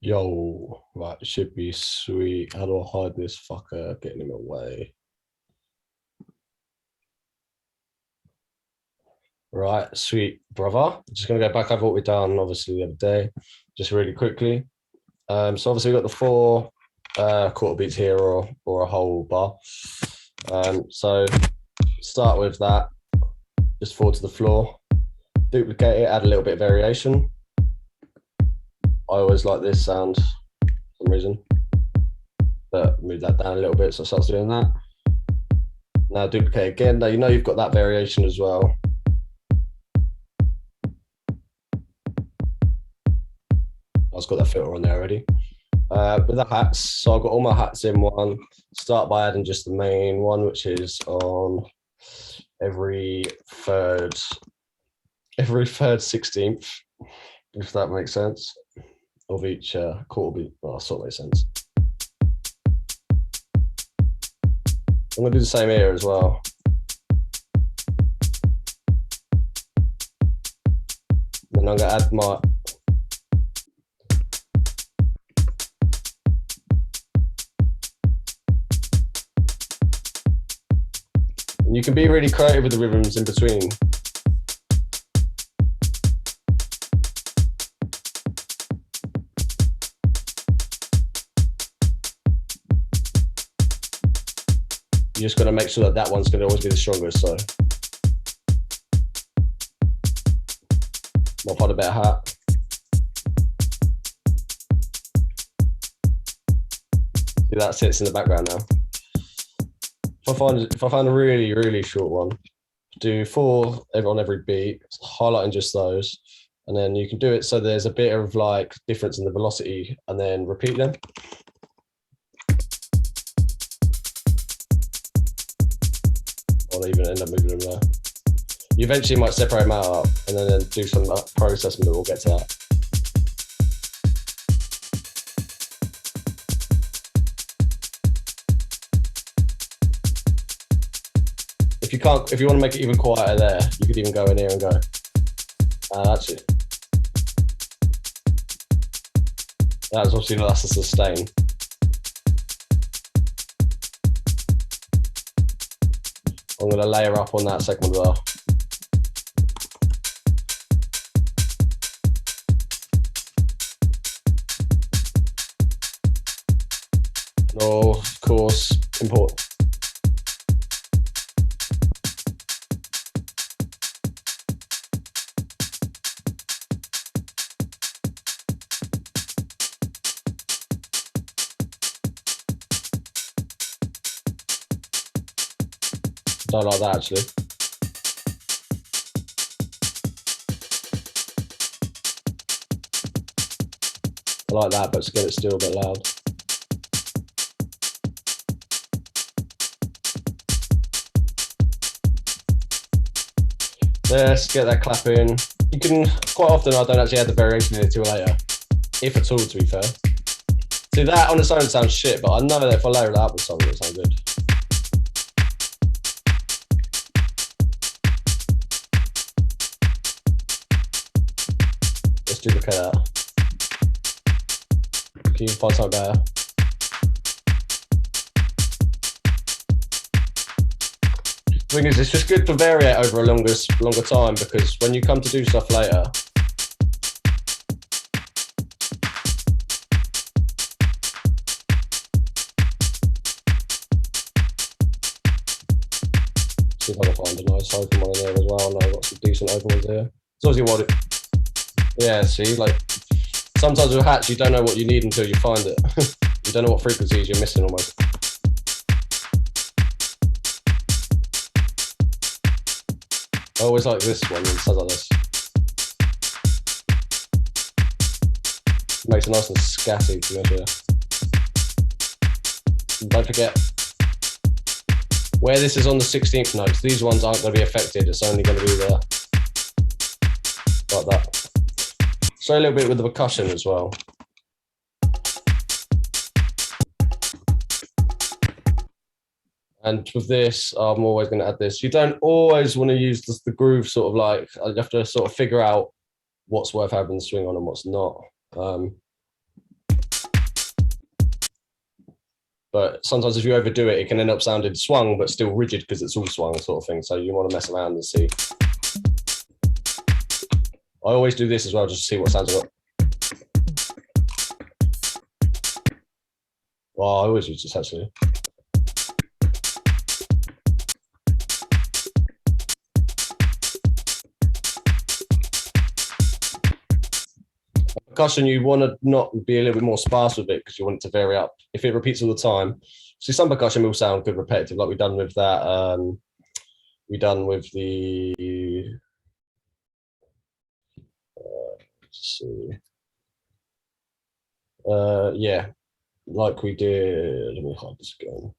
Yo, right, it should be sweet. How do I hide this fucker getting him away? Right, sweet brother. Just gonna go back over what we done obviously the other day, just really quickly. So obviously we got the four quarter beats here or a whole bar. So start with that, just fall to the floor, duplicate it, add a little bit of variation. I always like this sound for some reason, but move that down a little bit so it starts doing that. Now duplicate again. Now you know you've got that variation as well. I've got that filter on there already. With the hats, so I've got all my hats in one. Start by adding just the main one, which is on every third 16th, if that makes sense, of each quarter beat. Well, that sort of makes sense. I'm gonna do the same here as well. Then I'm gonna add my you can be really creative with the rhythms in between. You just got to make sure that that one's going to always be the strongest. So I'll find a better hat. See, that sits in the background now. If I find a really, really short one, do four on every beat, highlighting just those. And then you can do it so there's a bit of like difference in the velocity and then repeat them. I'll even end up moving them there. You eventually might separate them out and then do some processing, but we'll get to that. If you want to make it even quieter there, you could even go in here and go, actually. That's obviously, that's a sustain. I'm going to layer up on that second one as well. And of course, import. Don't like that actually. I like that, but it's still a bit loud. Let's get that clap in. You can, quite often I don't actually add the variation in until later, if at all, to be fair. See, that on its own sounds shit, but I know that if I layer it up with something, it'll sound good. Let's duplicate that. Can you find something better? The thing is, it's just good to vary it over a longer time, because when you come to do stuff later, see if I can find a nice open one in there as well. I know I've got some decent open ones here. It's obviously what it, yeah, see, like sometimes with hats, you don't know what you need until you find it. You don't know what frequencies you're missing almost. I always like this one, it sounds like this. It makes it nice and scatty to go here. And don't forget, where this is on the 16th notes, these ones aren't going to be affected, it's only going to be there. Like that. So a little bit with the percussion as well. And with this, I'm always going to add this. You don't always want to use the groove sort of like, you have to sort of figure out what's worth having the swing on and what's not. But sometimes if you overdo it, it can end up sounding swung, but still rigid because it's all swung sort of thing. So you want to mess around and see. I always do this as well, just to see what sounds like. Well, I always use this actually. Percussion, you want to not be a little bit more sparse with it because you want it to vary up. If it repeats all the time, see, some percussion will sound good repetitive, like we've done with that. We done with the. Let's see. Yeah, like we did. Let me hide this again.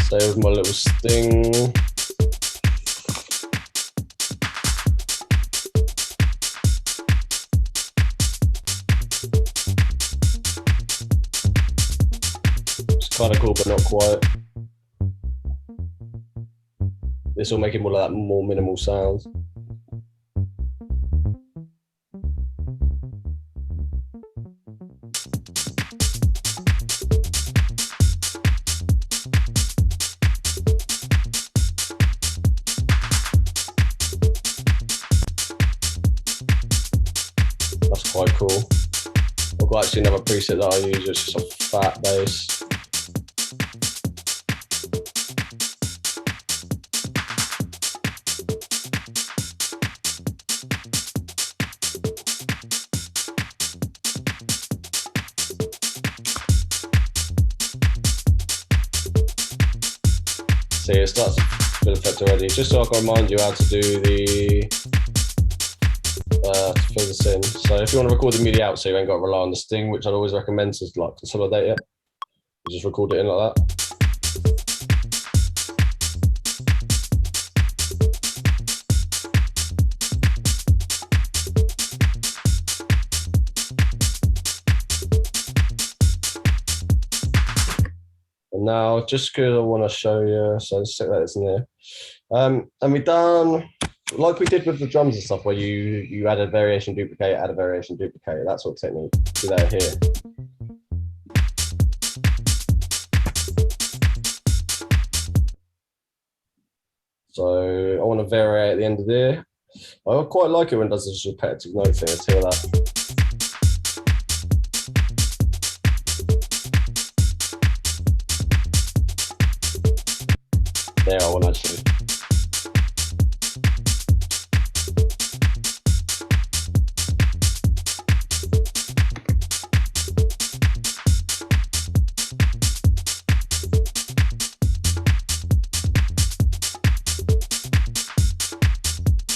Stay with my little sting. It's kind of cool, but not quite. This will make it more like that more minimal sound. That's quite cool. I've got actually another preset that I use, it's just a fat bass. See, it starts to feel effect already. Just so I can remind you how to do the to fill this in. So if you want to record the MIDI out, so you ain't got to rely on the sting, which I'd always recommend to like consolidate it. You just record it in like that. And now, just because I want to show you, so let's check that it's in there. And we done like we did with the drums and stuff, where you add a variation duplicate, add a variation duplicate, that sort of technique. Do that here. So I want to vary at the end of there. I quite like it when it does this repetitive note thing. Let's hear that. There, I want actually.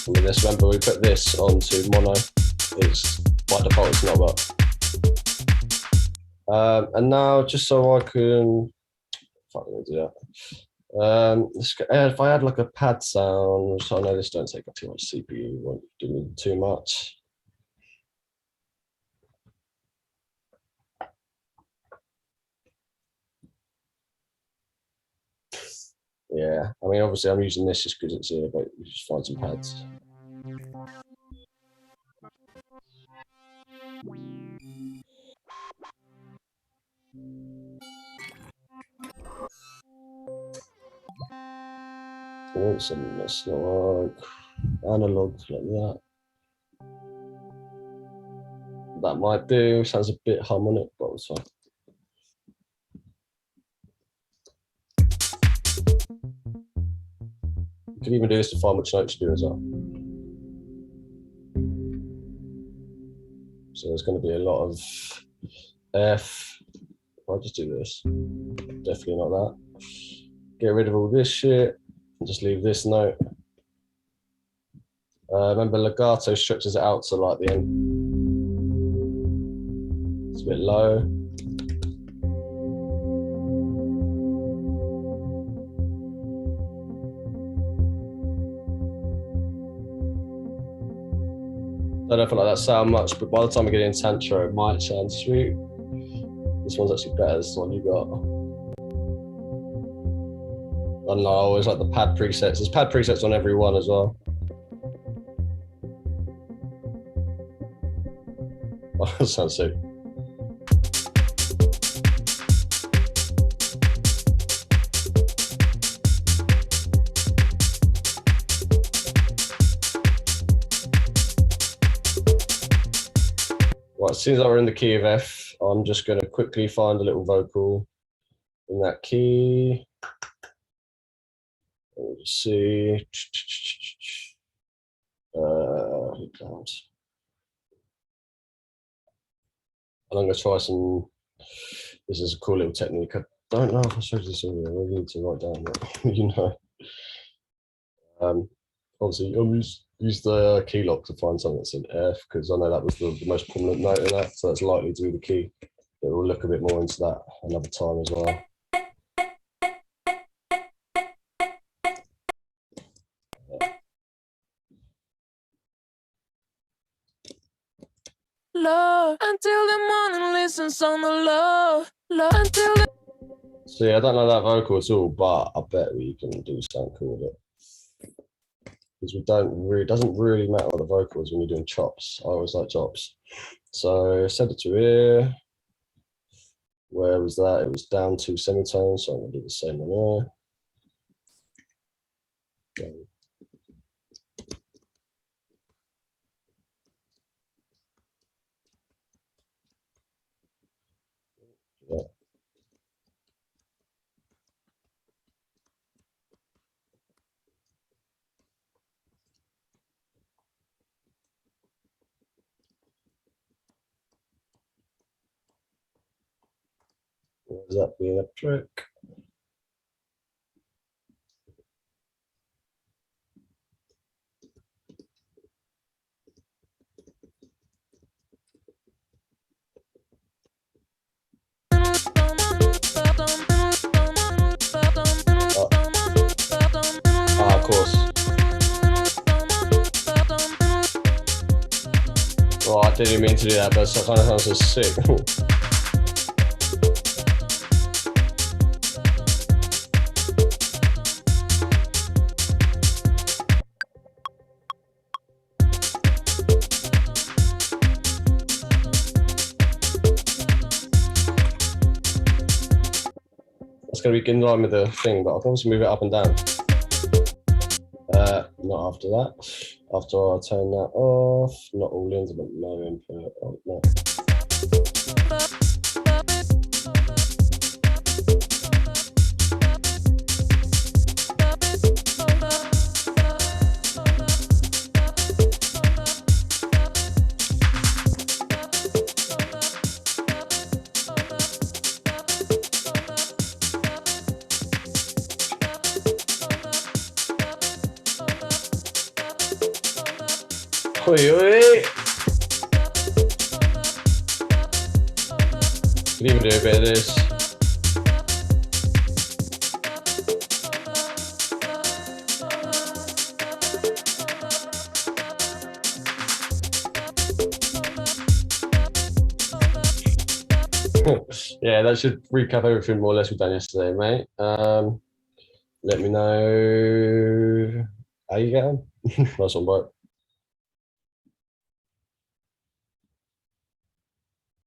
With this, remember we put this onto mono. It's by default it's not, but and now just so I can, fuck, let me do that. If I had like a pad sound, so I know this don't take up too much CPU, won't do too much. Yeah, I mean, obviously I'm using this just because it's here, but you just find some pads. I want something that's not like analog like that. That might do, sounds a bit harmonic, but it's fine. You can even do this to find which notes you do as well. So there's going to be a lot of F. I'll just do this. Definitely not that. Get rid of all this shit and just leave this note. Remember, legato stretches it out to like the end. It's a bit low. I don't feel like that sound much, but by the time I get in tantra, it might sound sweet. This one's actually better. This one you got. I don't know. I always like the pad presets. There's pad presets on every one as well. Oh, that sounds sick. Right, as soon as we're in the key of F, I'm just going to quickly find a little vocal in that key. Let's see. And I'm going to try some. This is a cool little technique. I don't know if I showed this earlier. I really need to write down what you know. Obviously, I'll use the key lock to find something that's in F because I know that was the most prominent note in that, so that's likely to be the key. But we'll look a bit more into that another time as well. Love until the morning, listens on the love until the. So yeah, I don't know that vocal at all, but I bet we can do something cool with it. Because it doesn't really matter what the vocal is when you're doing chops. I always like chops. So set it to here. Where was that? It was down 2 semitones, so I'm gonna do the same one there. Yeah. Where's that being a trick? Of course. Oh, I didn't mean to do that, but it kind of sounds so sick. It's going to be in line with the thing, but I can also move it up and down. Not after that. After I turn that off, not all ins, but no input. Oh, no. Oi, oi. Can even do a bit of this. Yeah, that should recap everything more or less we've done yesterday, mate. Let me know how you get on. Nice one, bro.